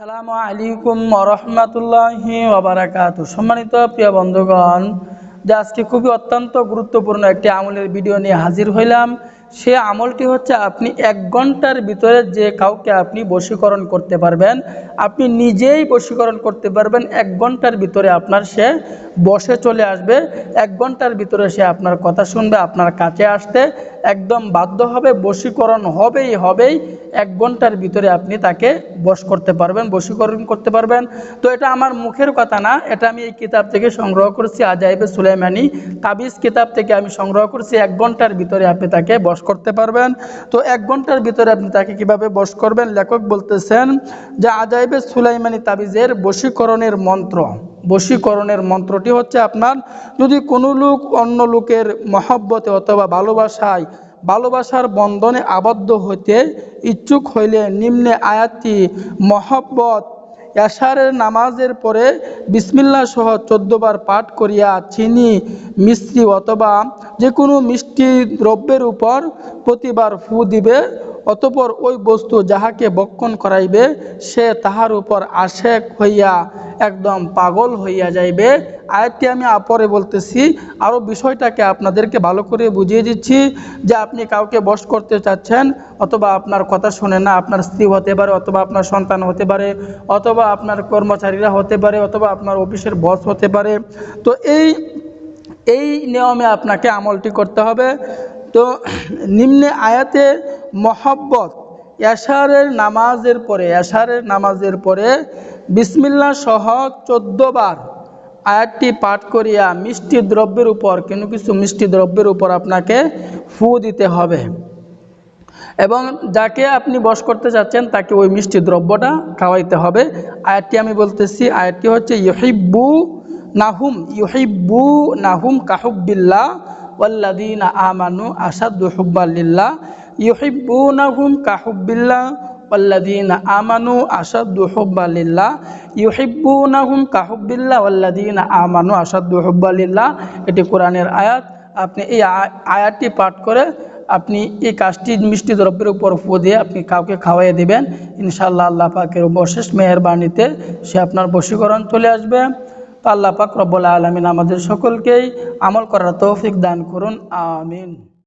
আসসালামু আলাইকুম ওয়া রাহমাতুল্লাহি ওয়া বারাকাতুহু। সম্মানিত প্রিয় বন্ধুগণ, যে আজকে খুবই অত্যন্ত গুরুত্বপূর্ণ একটি আমলের ভিডিও নিয়ে হাজির হইলাম। সে আমলটি হচ্ছে আপনি 1 ঘন্টার ভিতরে যে কাউকে আপনি বশীকরণ করতে পারবেন, আপনি নিজেই বশীকরণ করতে পারবেন। 1 ঘন্টার ভিতরে আপনার সে বসে চলে আসবে, 1 ঘন্টার ভিতরে সে আপনার কথা শুনবে, আপনার কাছে আসতে একদম বাধ্য হবে, বশীকরণ হবেই। 1 ঘন্টার ভিতরে আপনি তাকে বশ করতে পারবেন, বশীকরণ করতে পারবেন। তো এটা আমার মুখের কথা না, এটা আমি এই কিতাব থেকে সংগ্রহ করেছি, আজাইবে সুলাইমানি তাবিজ কিতাব থেকে আমি সংগ্রহ করেছি। 1 ঘন্টার ভিতরে আপনি তাকে বশ করতে পারবেন। তো 1 ঘন্টার ভিতরে আপনি তাকে কিভাবে বশ করবেন, লেখক বলতেছেন যে আজাইবে সুলাইমানি তাবিজের বশীকরণের মন্ত্র। বশীকরণের মন্ত্রটি হচ্ছে, আপনার যদি কোনো লোক অন্য লোকের মহব্বতে অথবা ভালোবাসার বন্ধনে আবদ্ধ হইতে ইচ্ছুক হইলে নিম্নে আয়াতটি মহব্বত এশারের নামাজের পরে বিসমিল্লাহ সহ 14 বার পাঠ করিয়া চিনি, মিষ্টি অথবা যে কোনো মিষ্টি দ্রব্যের উপর প্রতিবার ফু দিবে। অতঃপর ওই বস্তু যাহাকে বক্ষণ করাইবে সে তাহার উপর আশেক হইয়া একদম পাগল হইয়া যাইবে। আয়াতটি আমি পরে বলতেছি, আরও বিষয়টাকে আপনাদেরকে ভালো করে বুঝিয়ে দিচ্ছি। যে আপনি কাউকে বশ করতে চাচ্ছেন, অথবা আপনার কথা শোনে না, আপনার স্ত্রী হতে পারে, অথবা আপনার সন্তান হতে পারে, অথবা আপনার কর্মচারীরা হতে পারে, অথবা আপনার অফিসের বস হতে পারে। তো এই নিয়মে আপনাকে আমলটি করতে হবে। তো নিম্নে আয়াতে মহব্বত এশারের নামাজের পরে বিসমিল্লাহ সহ 14 বার আয়াতটি পাঠ করিয়া মিষ্টি দ্রব্যের উপর, কিছু মিষ্টি দ্রব্যের উপর আপনাকে ফু দিতে হবে, এবং যাকে আপনি বশ করতে চাচ্ছেন তাকে ওই মিষ্টি দ্রব্যটা খাওয়াইতে হবে। আয়াতটি আমি বলতেছি, আয়াতটি হচ্ছে ইউহিব্বু নাহুম কাহুব্বিল্লাহ ওয়াল্লাযীনা আমানু আশাদ্দু হুব্বাল লিল্লাহ। ইউহিব্বুনাহুম কাহুব্বিল্লাহ ওয়াল্লাযীনা আমানু আশাদ্দু হুব্বাল লিল্লাহ। ইউহিব্বুনাহুম কাহুব্বিল্লাহ ওয়াল্লাযীনা আমানু আশাদ্দু হুব্বাল লিল্লাহ। এটি কোরআনের আয়াত। আপনি এই আয়াতটি পাঠ করে আপনি এই কাজটি মিষ্টি দ্রব্যের উপর ফু দিয়ে আপনি কাউকে খাওয়াইয়ে দিবেন। ইনশাআল্লাহ আল্লাহ পাকের অশেষ মেহেরবানিতে সে আপনার বশীকরণ চলে আসবে। তো আল্লাহ পাক রব্বুল আলামিন আমাদের সকলকেই আমল করার তৌফিক দান করুন, আমিন।